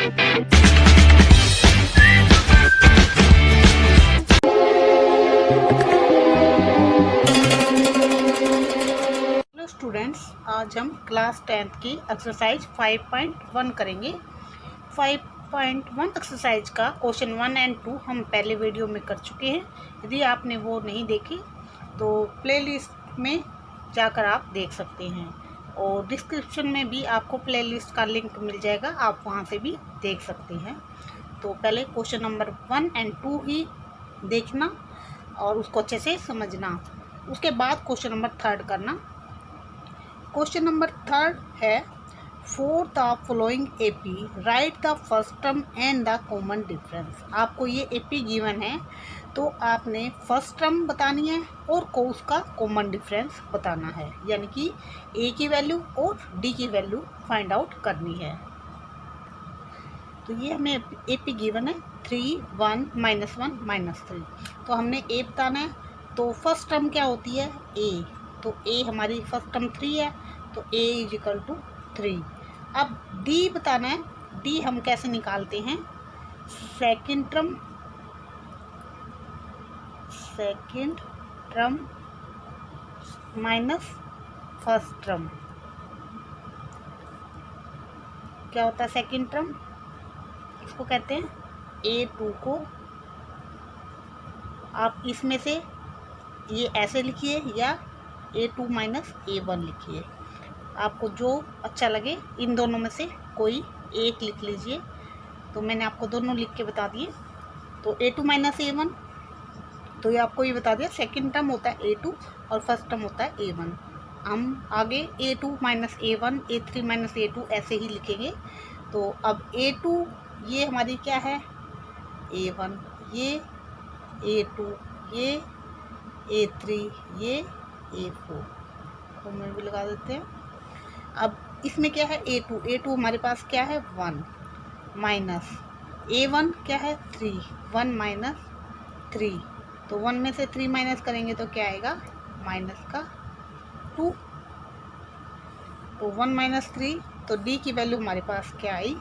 Hello students, आज हम class 10th की एक्सरसाइज 5.1 करेंगे। 5.1 एक्सरसाइज का क्वेश्चन 1 एंड 2 हम पहले वीडियो में कर चुके हैं। यदि आपने वो नहीं देखी तो प्लेलिस्ट में जाकर आप देख सकते हैं, और डिस्क्रिप्शन में भी आपको प्लेलिस्ट का लिंक मिल जाएगा, आप वहाँ से भी देख सकते हैं। तो पहले क्वेश्चन नंबर 1 एंड 2 ही देखना और उसको अच्छे से समझना। उसके बाद क्वेश्चन नंबर 3 करना। क्वेश्चन नंबर 3 है, for the following AP right the first term and the common difference. आपको ये एपी गिवन है तो आपने फर्स्ट टर्म बतानी है और को उसका कॉमन डिफरेंस बताना है, यानी कि ए की वैल्यू और डी की वैल्यू फाइंड आउट करनी है। तो ये हमें एपी गिवन है 3, 1, -1, -3। तो हमने ए बताना है। तो फर्स्ट टर्म क्या होती है? ए। तो ए हमारी फर्स्ट टर्म 3 है, तो ए इज इक्वल टू 3। अब डी बताना है। डी हम कैसे निकालते हैं? Second term minus first term. क्या होता है सेकंड टर्म? इसको कहते हैं A2 को आप इसमें से ये ऐसे लिखिए या A2 माइनस A1 लिखिए, आपको जो अच्छा लगे इन दोनों में से कोई एक लिख लीजिए। तो मैंने आपको दोनों लिख के बता दिए। तो A2 माइनस A1, तो ये आपको ये बता दिया सेकंड टर्म होता है A2 और फर्स्ट टर्म होता है A1। हम आगे A2 minus A1, A3 minus A2 ऐसे ही लिखेंगे। तो अब A2 ये हमारी क्या है? A1, ये A2, ये A3, ये A4, तो मैं भी लगा देते हैं। अब इसमें क्या है? A2 हमारे पास क्या है? 1 माइनस A1 क्या है? 3, 1 माइनस 3। तो 1 में से 3 माइनस करेंगे तो क्या आएगा? माइनस का 2। तो 1 माइनस 3, तो डी की वैल्यू हमारे पास क्या आई?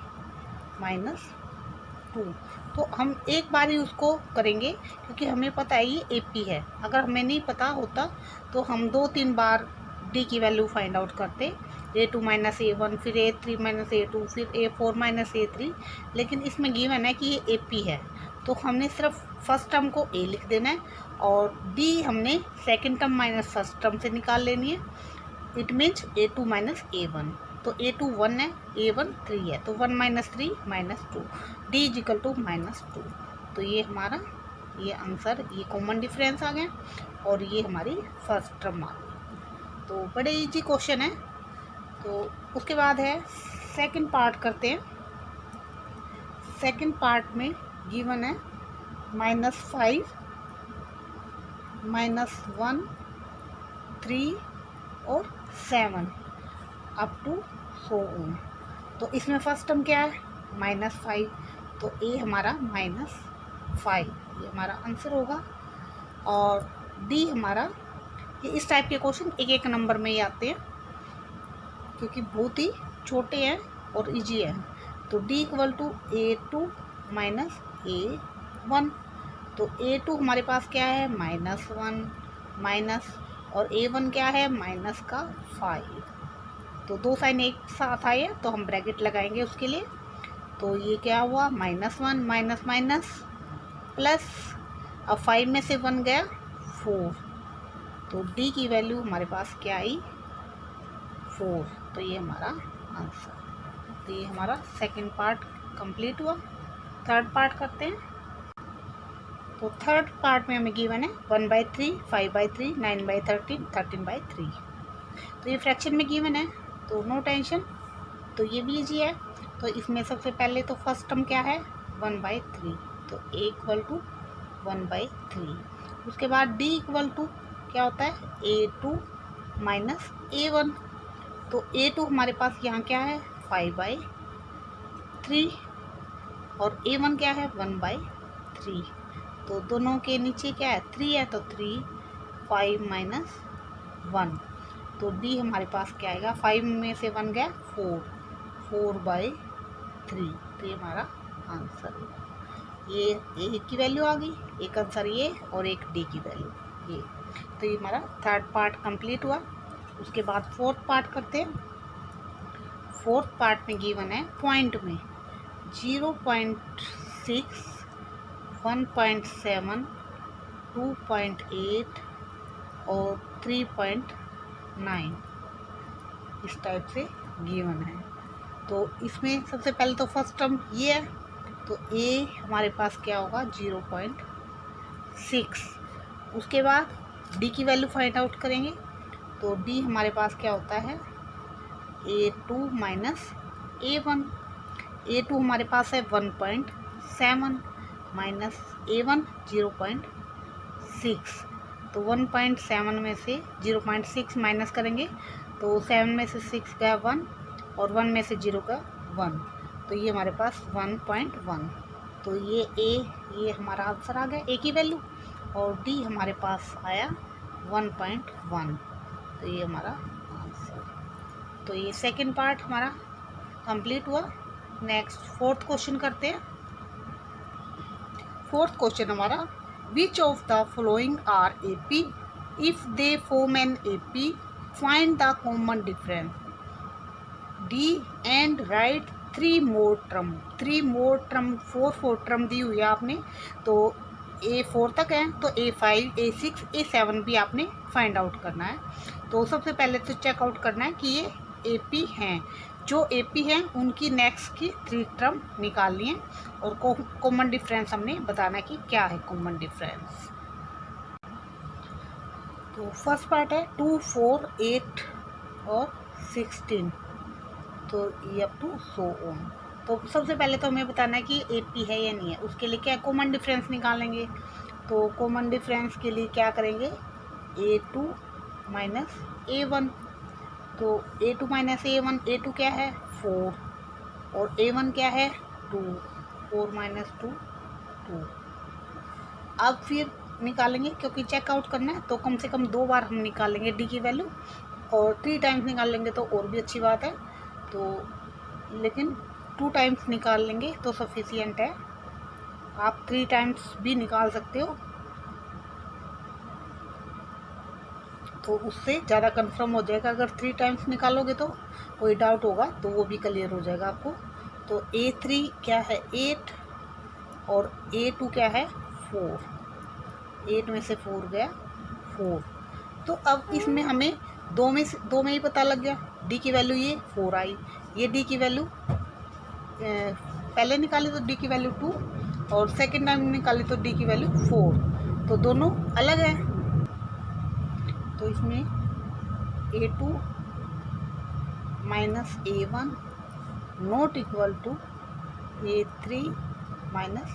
-2। तो हम एक बार ही उसको करेंगे क्योंकि हमें पता है ये एपी है। अगर हमें नहीं पता होता तो हम 2-3 बार डी की वैल्यू फाइंड आउट करते। A2 माइनस A1, फिर A3 माइनस A2, फिर A4 माइनस A3। लेकिन इसमें गिवन है कि ये एपी है, तो हमने सिर्फ फर्स्ट टर्म को ए लिख देना है और डी हमने second term minus first term से निकाल लेनी है। It means A2 minus A1। तो A2 1 है, A1 3 है, तो 1 minus 3 -2, D is equal to -2। तो ये हमारा ये आंसर, ये कॉमन डिफरेंस आ गया और ये हमारी फर्स्ट टर्म आ गई। तो बड़े इजी क्वेश्चन है। तो उसके बाद है सेकंड पार्ट करते हैं। सेकंड पार्ट में गिवन है -5, -1, 3 और 7 अप टू 100 तो इसमें फर्स्ट टर्म क्या है? -5, तो ए हमारा -5, ये हमारा आंसर होगा। और डी हमारा, ये इस टाइप के क्वेश्चन एक एक नंबर में ही आते हैं क्योंकि बहुत ही छोटे हैं और इजी है। तो D equal to A2 minus A1। तो A2 हमारे पास क्या है? -1 माइनस, और A1 क्या है? माइनस का 5। तो दो साइन एक साथ आए तो हम ब्रैकेट लगाएंगे उसके लिए। तो ये क्या हुआ? -1 माइनस माइनस प्लस, अब 5 में से 1 गया 4। तो डी की वैल्यू हमारे पास क्या आई? 4। तो ये हमारा आंसर। तो ये हमारा सेकंड पार्ट कंप्लीट हुआ। थर्ड पार्ट करते हैं। तो थर्ड पार्ट में हमें गिवन है 1/3, 5/3, 9/13, 13/3। तो ये फ्रैक्शन में गिवन है तो नो टेंशन, तो ये भी इजी है। तो इसमें सबसे पहले तो फर्स्ट टर्म क्या है? 1/3, तो A इक्वल टू 1/3। उसके बाद D इक्वल टू क्या होता है? A2 minus A1। तो A2 हमारे पास यहाँ क्या है? 5/3 और A1 क्या है? 1/3। तो दोनों के नीचे क्या है? 3 है, तो 3, 5 माइनस 1। तो डी हमारे पास क्या आएगा? 5 में से 1 गया 4, 4/3। तो ये हमारा आंसर है। ये ए की वैल्यू आ गई, एक आंसर ये और एक डी की वैल्यू ये। तो ये हमारा थर्ड पार्ट कंप्लीट हुआ। उसके बाद फोर्थ पार्ट करते हैं। फोर्थ पार्ट में गिवन है पॉइंट में 0.6, 1.7, 2.8 और 3.9 इस टाइप से गिवन है। तो इसमें सबसे पहले तो फर्स्ट टर्म ये है, तो ए हमारे पास क्या होगा 0.6। उसके बाद डी की वैल्यू फाइंड आउट करेंगे। तो डी हमारे पास क्या होता है A2 माइनस A1। A2 हमारे पास है 1.7 माइनस A1 0.6। तो 1.7 में से 0.6 माइनस करेंगे तो 7 में से 6 का 1 और 1 में से 0 का 1, तो ये हमारे पास 1.1। तो ये हमारा आंसर आ गया ए की वैल्यू, और डी हमारे पास आया 1.1। तो ये हमारा आंसर। तो ये सेकंड पार्ट हमारा कंप्लीट हुआ। नेक्स्ट फोर्थ क्वेश्चन करते हैं। फोर्थ क्वेश्चन हमारा which of the following are AP, if they form an AP find the common difference d and write 3 more term. 3 more term 4 term दी हुई है आपने, तो A4 तक है, तो A5, A6, A7 भी आपने फाइंड आउट करना है। तो सबसे पहले तो चेकआउट करना है कि ये AP हैं। जो AP हैं उनकी नेक्स्ट की 3 टर्म निकालनी है और कॉमन डिफरेंस हमने बताना है कि क्या है कॉमन डिफरेंस। तो फर्स्ट पार्ट है 2, 4, 8 और 16, तो ये अप टू 100 ओम। तो सबसे पहले तो हमें बताना है कि AP है या नहीं है। उसके लिए क्या कॉमन डिफरेंस निकालेंगे। तो कॉमन डिफरेंस के लिए क्या करेंगे A2 माइनस A1। तो A2 माइनस A1, A2 क्या है 4 और A1 क्या है 2, 4 माइनस 2 2। अब फिर निकालेंगे, क्योंकि चेकआउट करना है तो कम से कम 2 बार हम निकालेंगे डी की वैल्यू, और 3 टाइम्स निकाल लेंगे तो और भी अच्छी बात है। तो लेकिन 2 टाइम्स निकाल लेंगे तो सफिशिएंट है। आप 3 टाइम्स भी निकाल सकते हो, तो उससे ज़्यादा कंफर्म हो जाएगा। अगर 3 टाइम्स निकालोगे तो कोई डाउट होगा तो वो भी क्लियर हो जाएगा आपको। तो A3 क्या है 8 और A2 क्या है 4, 8 में से 4 गया 4। तो अब इसमें हमें 2 में ही पता लग गया। डी की वैल्यू ये 4 आई, ये डी की वैल्यू पहले निकाली तो डी की वैल्यू 2 और सेकेंड टाइम निकाली तो डी की वैल्यू 4, तो दोनों अलग है। तो इसमें A2 minus A1 not equal to A3 minus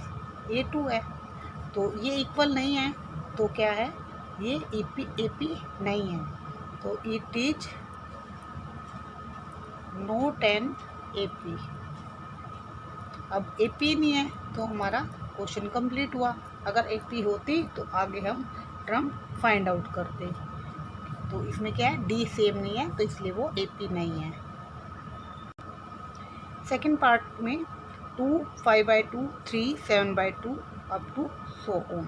A2 है। तो ये इक्वल नहीं है, तो क्या है ये AP नहीं है, तो it is not an AP। अब AP नहीं है तो हमारा क्वेश्चन कंप्लीट हुआ। अगर AP होती तो आगे हम टर्म फाइंड आउट करते। तो इसमें क्या है डी सेम नहीं है, तो इसलिए वो AP नहीं है। सेकंड पार्ट में 2, 5/2, 3, 7/2 अप टू 100 ओम।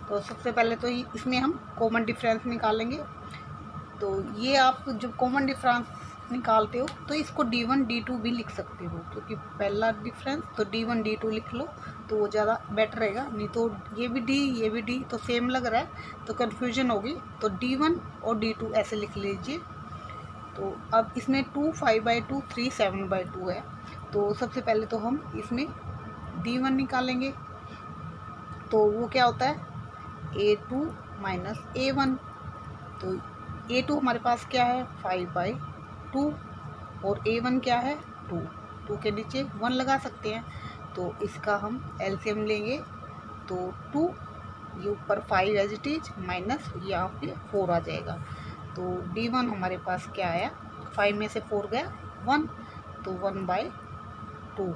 तो सबसे पहले तो इसमें हम कॉमन डिफरेंस निकालेंगे। तो ये आप जब कॉमन डिफरेंस निकालते हो तो इसको D1 D2 भी लिख सकते हो, क्योंकि पहला डिफरेंस तो D1 D2 लिख लो तो वो ज़्यादा बेटर रहेगा। नहीं तो ये भी D ये भी D तो सेम लग रहा है तो कन्फ्यूजन होगी। तो D1 और D2 ऐसे लिख लीजिए। तो अब इसमें 2, 5/2, 3, 7/2 है। तो सबसे पहले तो हम इसमें D1 निकालेंगे। तो वो क्या होता है A2 माइनस A1। तो A2 हमारे पास क्या है 5/2 और A1 क्या है 2, 2 के नीचे 1 लगा सकते हैं। तो इसका हम एलसीएम लेंगे तो 2, ये ऊपर 5 एज इट इज माइनस यहाँ पे 4 आ जाएगा। तो D1 हमारे पास क्या आया 5 में से 4 गया 1, तो 1/2।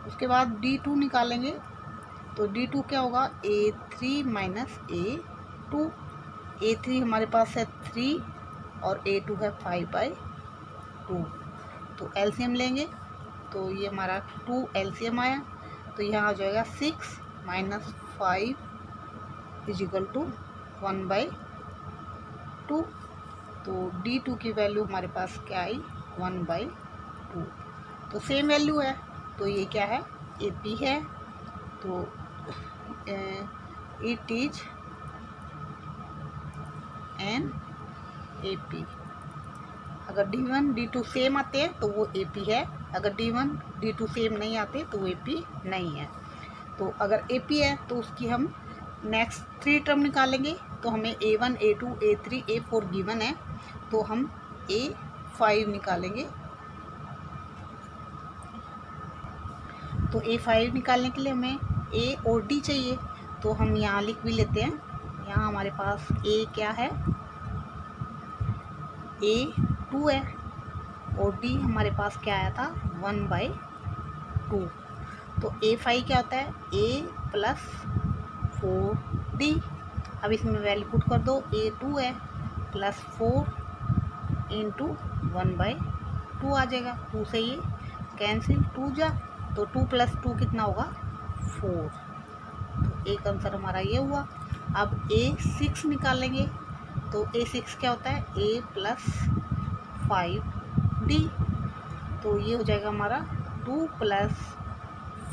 उसके बाद D2 निकालेंगे। तो D2 क्या होगा A3 माइनस A2। A3 हमारे पास है 3 और A2 है 5/2। तो एलसीएम लेंगे तो ये हमारा 2 एलसीएम आया, तो यहाँ आ जाएगा 6 माइनस 5 इज इक्वल टू 1/2। तो D2 की वैल्यू हमारे पास क्या आई, 1/2। तो सेम वैल्यू है, तो ये क्या है, AP है। तो इट इज एन AP। अगर D1 D2 सेम आते हैं तो वो AP है, अगर D1 D2 सेम नहीं आते तो वो AP नहीं है। तो अगर AP है तो उसकी हम नेक्स्ट 3 टर्म निकालेंगे। तो हमें A1 A2 A3 A4 given है, तो हम A5 निकालेंगे। तो A5 निकालने के लिए हमें A और D चाहिए, तो हम यहाँ लिख भी लेते हैं। यहाँ हमारे पास A क्या है, A2 है, और D हमारे पास क्या आया था, 1/2। तो A5 क्या होता है, A प्लस 4D। अब इसमें वैल्यू पुट कर दो, A2 है प्लस 4 इंटू 1/2 आ जाएगा। 2 से ये कैंसिल, 2 जा, तो 2 प्लस 2 कितना होगा, 4। तो एक आंसर हमारा ये हुआ। अब A6 निकालेंगे, तो A6 क्या होता है, A प्लस 5D। तो ये हो जाएगा हमारा 2 प्लस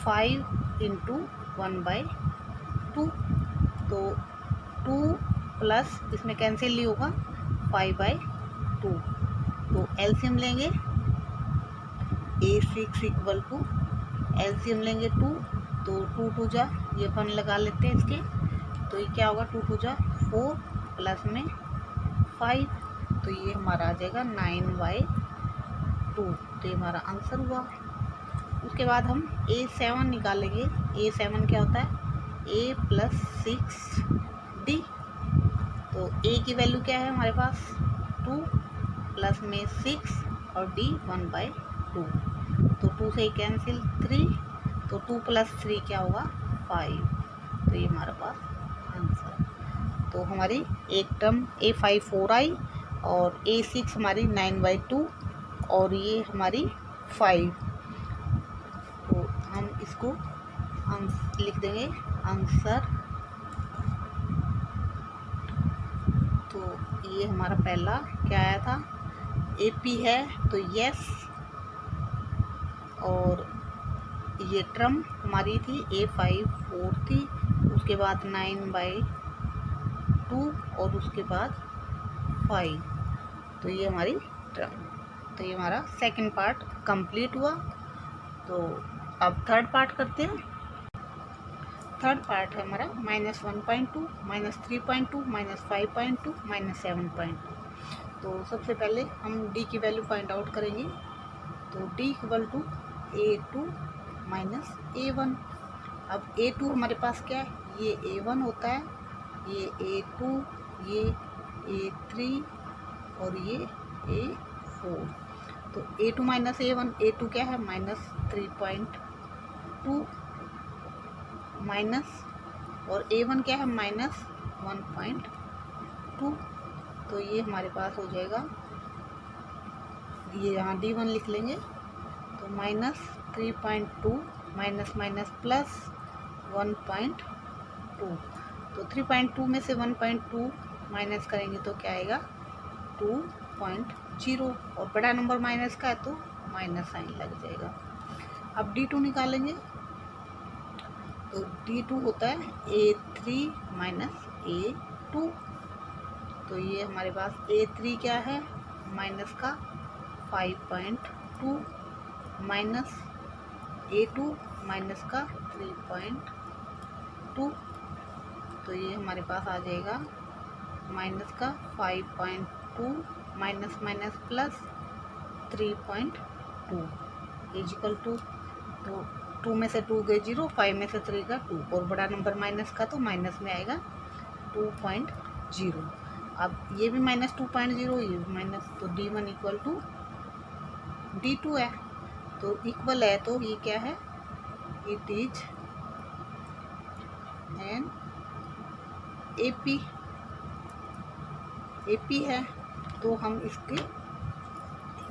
5 इंटू 1/2। तो 2 प्लस इसमें कैंसिल नहीं होगा, 5/2। तो एलसीएम लेंगे, A6 इक्वल टू एलसीएम लेंगे 2, तो 2 2 जा, ये 1 लगा लेते हैं इसके, तो ये क्या होगा, 2 2 जा 4 प्लस में 5, तो ये हमारा आ जाएगा 9/2। तो ये हमारा आंसर हुआ। उसके बाद हम A7 निकालेंगे। A7 क्या होता है, A प्लस 6D। तो A की वैल्यू क्या है हमारे पास, 2 प्लस में 6 और D 1/2। तो 2 से कैंसिल 3, तो 2 प्लस 3 क्या होगा, 5। तो ये हमारे पास आंसर। तो हमारी एक टर्म A5 4 आई, और A6 हमारी 9/2, और ये हमारी 5। तो हम इसको लिख देंगे आंसर। तो ये हमारा पहला क्या आया था, AP है, तो यस। और ये टर्म हमारी थी A5 4 थी, उसके बाद 9/2, और उसके बाद 5। तो ये हमारी टर्म। तो ये हमारा सेकंड पार्ट कंप्लीट हुआ। तो अब थर्ड पार्ट करते हैं। थर्ड पार्ट है हमारा -1.2, -3.2, -5.2, -7.2। तो सबसे पहले हम D की वैल्यू फाइंड आउट करेंगे। तो D equal to A2 minus A1। अब A2 हमारे पास क्या है, ये A1 होता है, ये A2, ये A3 और ये A4। तो A2 माइनस A1, A2 क्या है, -3.2 माइनस, और A1 क्या है, -1.2। तो ये हमारे पास हो जाएगा, ये यहाँ D1 लिख लेंगे। तो -3.2 माइनस माइनस प्लस 1.2। तो 3.2 में से 1.2 माइनस करेंगे तो क्या आएगा, 2.0, और बड़ा नंबर माइनस का है तो माइनस साइन लग जाएगा। अब D2 निकालेंगे। तो D2 होता है A3 माइनस A2। तो ये हमारे पास A3 क्या है, माइनस का 5.2 माइनस A2 माइनस का 3.2। तो ये हमारे पास आ जाएगा माइनस का 5.2 minus minus plus 3.2 equal to, तो 2 में से 2 गए 0, 5 में से 3 का 2, और बड़ा नंबर माइनस का तो माइनस में आएगा 2.0। अब ये भी -2.0, ये भी माइनस, तो D1 इक्वल टू D2 है, तो इक्वल है, तो ये क्या है, इट इज एन AP है। तो हम इसके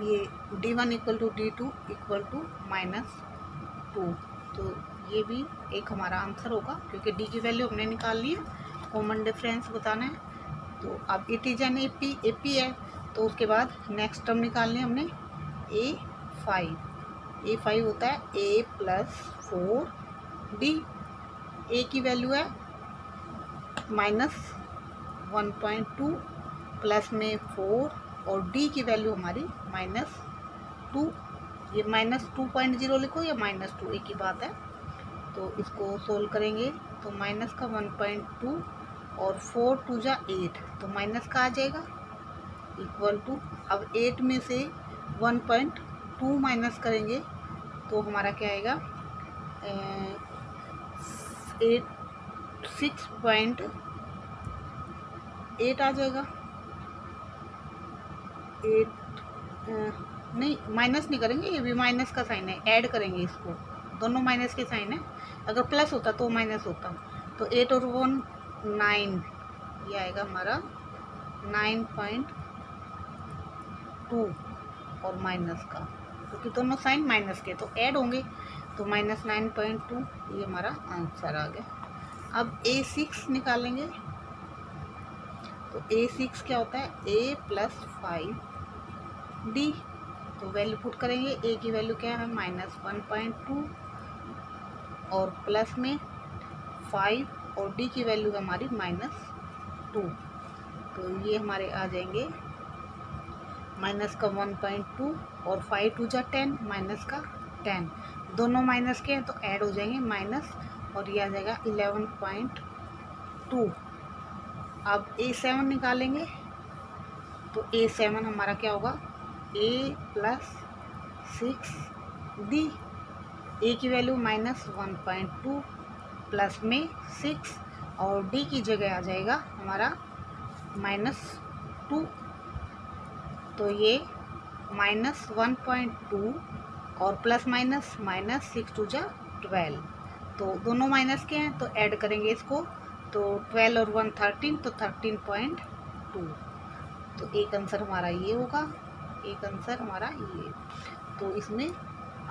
ये D1 equal to D2 equal to -2। तो ये भी एक हमारा आंसर होगा, क्योंकि D की वैल्यू हमने निकाल ली है, कॉमन डिफरेंस बताना है। तो अब इट इज एन AP है, तो उसके बाद नेक्स्ट टर्म निकालनी है हमने A5 होता है A + 4D। A की वैल्यू है -1.2 प्लस में 4 और D की वैल्यू हमारी -2। ये -2.0 लिखो या -2 एक ही बात है। तो इसको सोल्व करेंगे तो माइनस का 1.2 और 4 2 जा 8, तो माइनस का आ जाएगा इक्वल टू। अब 8 में से 1.2 माइनस करेंगे तो हमारा क्या आएगा 6.8 आ जाएगा। 8 नहीं, माइनस नहीं करेंगे, ये भी माइनस का साइन है, ऐड करेंगे इसको, दोनों माइनस के साइन है। अगर प्लस होता तो माइनस होता। तो 8 और 1 9, ये आएगा हमारा 9.2 और माइनस का, क्योंकि दोनों साइन माइनस के तो ऐड होंगे, तो -9.2 ये हमारा आंसर आ गया। अब A6 निकालेंगे। तो A6 क्या होता है A + 5D। तो वैल्यू पुट करेंगे, A की वैल्यू क्या है -1.2 और प्लस में 5 और D की वैल्यू है हमारी -2। तो ये हमारे आ जाएंगे माइनस का 1.2 और 5 2 जा 10, माइनस का 10, दोनों माइनस के हैं तो ऐड हो जाएंगे माइनस, और ये आ जाएगा 11.2। अब A7 निकालेंगे। तो A7 हमारा क्या होगा A + 6D। A की वैल्यू -1.2 प्लस में 6 और D की जगह आ जाएगा हमारा -2। तो ये -1.2 और प्लस माइनस -6 2 जा 12, तो दोनों माइनस के हैं तो ऐड करेंगे इसको, तो 12 और 1 13, तो 13.2। तो एक आंसर हमारा ये होगा, एक आंसर हमारा ये। तो इसमें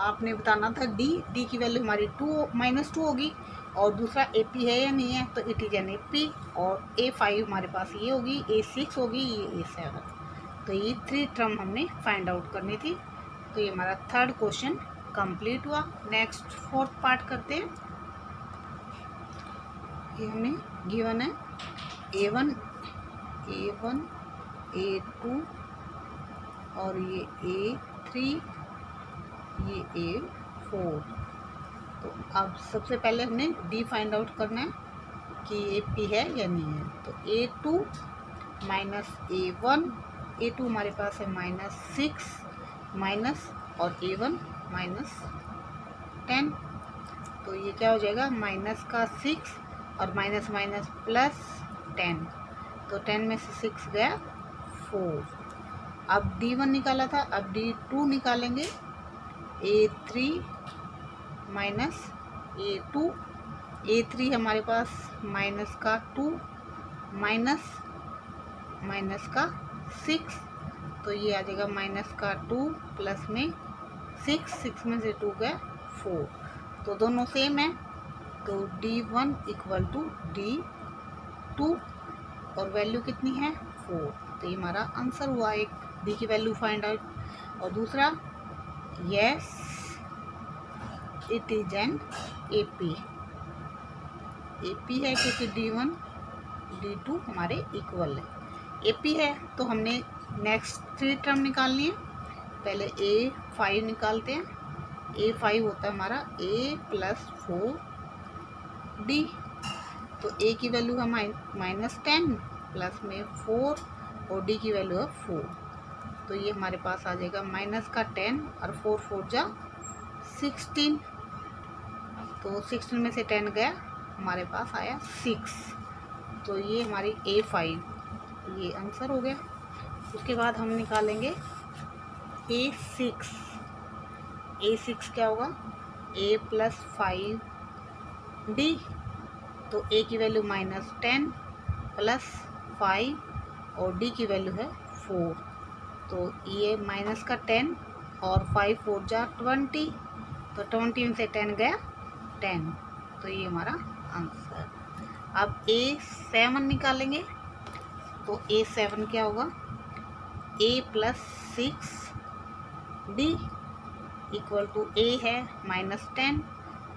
आपने बताना था D की वैल्यू हमारी -2 होगी, और दूसरा AP है या नहीं है, तो इट इज एन AP, और A5 हमारे पास ये होगी, A6 होगी, ये A7। तो ये 3 टर्म हमने फाइंड आउट करनी थी। तो ये हमारा 3rd क्वेश्चन कंप्लीट हुआ। नेक्स्ट 4th पार्ट करते हैं। ये हमें गिवन है A1 A2 और ये A3 ये A4। तो अब सबसे पहले हमने D फाइंड आउट करना है कि AP है या नहीं है। तो A2 - A1, A2 हमारे पास है -6 माइनस, और A1 -10। तो ये क्या हो जाएगा -6 और माइनस प्लस 10, तो 10 में से 6 गया 4। अब D1 निकाला था, अब D2 निकालेंगे। A3 - A2, A3 हमारे पास -2 माइनस का 6, तो ये आ जाएगा -2 प्लस में 6 में से 2 गया 4, तो दोनों सेम है। तो D1 इक्वल टू D2, और वैल्यू कितनी है 4। तो ये हमारा आंसर हुआ, एक D की वैल्यू फाइंड आउट। और दूसरा yes it is an AP है, क्योंकि D1 D2 हमारे इक्वल है। AP है तो हमने नेक्स्ट 3 टर्म निकालनी है। पहले A5 निकालते हैं। A5 होता है हमारा A + 4D। तो A की वैल्यू है -10 प्लस में 4 और D की वैल्यू है 4, तो ये हमारे पास आ जाएगा माइनस का 10 और 4 4 जा 16, तो 16 में से 10 गया, हमारे पास आया 6। तो ये हमारी A5 ये आंसर हो गया। उसके बाद हम निकालेंगे A6। A6 क्या होगा A + 5D। तो A की वैल्यू -10 प्लस 5 और D की वैल्यू है 4, तो तो ये माइनस का 10 और 5 4 जा 20, तो 20 में से 10 गया 10, तो ये हमारा आंसर। अब A7 निकालेंगे, तो A7 क्या होगा, A + 6D equal to A है -10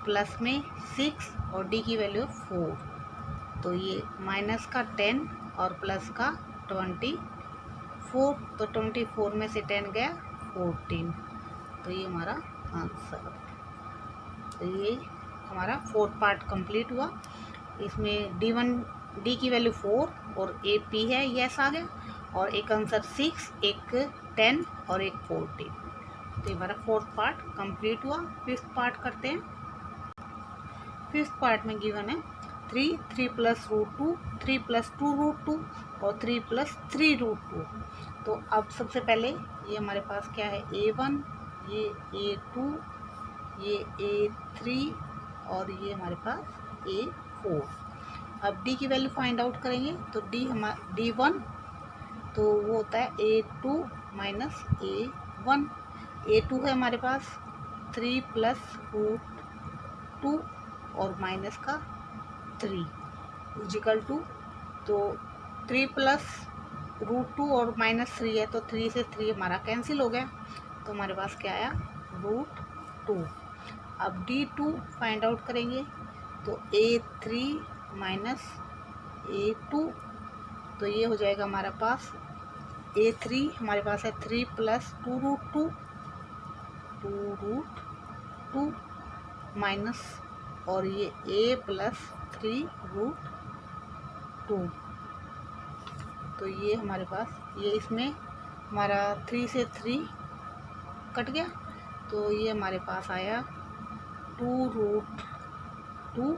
प्लस में 6 और D की वैल्यू 4, तो ये माइनस का 10 और प्लस का 24, तो 24 में से 10 गया 14, तो ये हमारा आंसर। तो ये हमारा 4th पार्ट कंप्लीट हुआ। इसमें D की वैल्यू 4 और AP है, यस आ गया, और एक आंसर 6, एक 10 और एक 14, तो ये हमारा 4th पार्ट कंप्लीट हुआ। 5th पार्ट करते हैं। 5th पार्ट में गिवन है 3 + √2, 3 + 2√2 और 3 + 3√2। तो अब सबसे पहले ये हमारे पास क्या है, A1, ये A2, ये A3 और ये हमारे पास A4। अब D की वैल्यू फाइंड आउट करेंगे, तो D1 तो वो होता है A2 - A1। A2 है हमारे पास 3 + √2 और माइनस का 3 इक्वल टू, तो 3 + √2 और -3 है, तो 3 से 3 हमारा कैंसिल हो गया, तो हमारे पास क्या आया, √2। अब D2 फाइंड आउट करेंगे, तो A3 - A2, तो ये हो जाएगा हमारे पास A3 हमारे पास है 3 + 2√2 माइनस, और ये A + 3√2, तो ये हमारे पास, ये इसमें हमारा 3 से 3 कट गया, तो ये हमारे पास आया 2√2,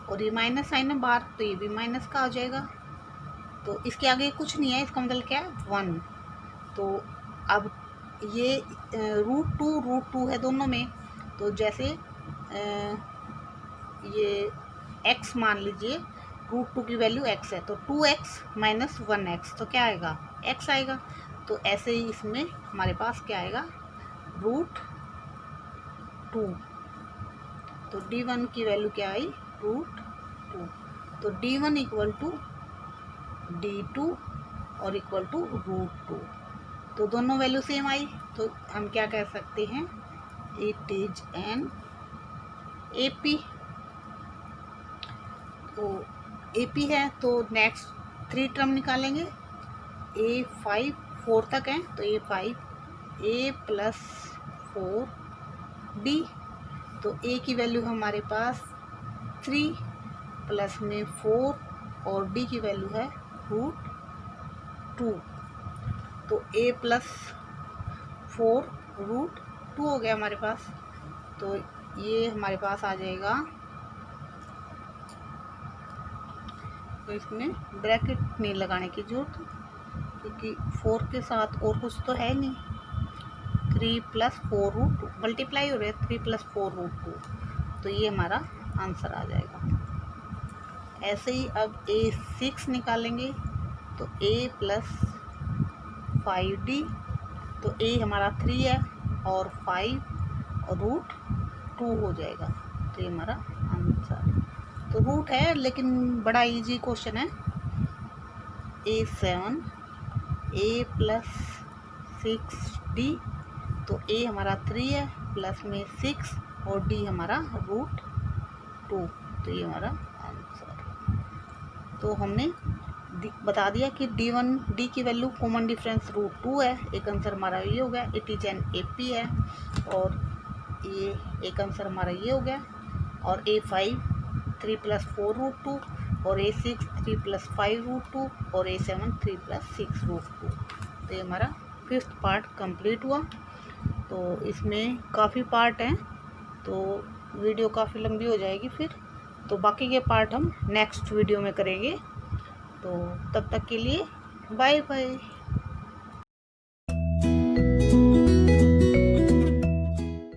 और ये माइनस साइन है बाहर, तो ये भी माइनस का आ जाएगा, तो इसके आगे कुछ नहीं है, इसका मतलब क्या है 1। तो अब ये √2 है दोनों में, तो जैसे ये x मान लीजिए, √2 की वैल्यू x है, तो 2x - 1x, तो क्या आएगा, x आएगा। तो ऐसे ही इसमें हमारे पास क्या आएगा, √2, तो D1 की वैल्यू क्या आई, √2, तो D1 इक्वल टू D2 और इक्वल टू √2, तो दोनों वैल्यू सेम आई, तो हम क्या कह सकते हैं, इट इज एन AP। तो AP है, तो नेक्स्ट 3 टर्म निकालेंगे, A5 4 तक है, तो A5 A + 4D, तो A की वैल्यू हमारे पास 3 प्लस में 4 और D की वैल्यू है √2, तो A + 4 √2 हो गया हमारे पास, तो ये हमारे पास आ जाएगा, तो इसमें ब्रैकेट नहीं लगाने की जरूरत, क्योंकि 4 के साथ और कुछ तो है नहीं, 3 + 4√2 मल्टीप्लाई हो रहा है, 3 + 4√2, तो ये हमारा आंसर आ जाएगा। ऐसे ही अब A6 निकालेंगे, तो A + 5D, तो A हमारा 3 है और 5 और √2 हो जाएगा, तो ये हमारा आंसर। तो रूट है लेकिन बड़ा इजी क्वेश्चन है। A7 A + 6D, तो A हमारा 3 है, प्लस में 6 और D हमारा √2, तो ये हमारा आंसर। तो हमने बता दिया कि D की वैल्यू कॉमन डिफरेंस √2 है, एक आंसर हमारा ये हो गया, इट इज एन AP है, और ये एक आंसर हमारा ये हो गया, और A5 3 + 4√2 और A6 3 + 5√2 और A7 3 + 6√2, तो ये हमारा 5th पार्ट कंप्लीट हुआ। तो इसमें काफ़ी पार्ट हैं, तो वीडियो काफ़ी लंबी हो जाएगी फिर, तो बाकी के पार्ट हम नेक्स्ट वीडियो में करेंगे। तो तब तक के लिए बाय बाय।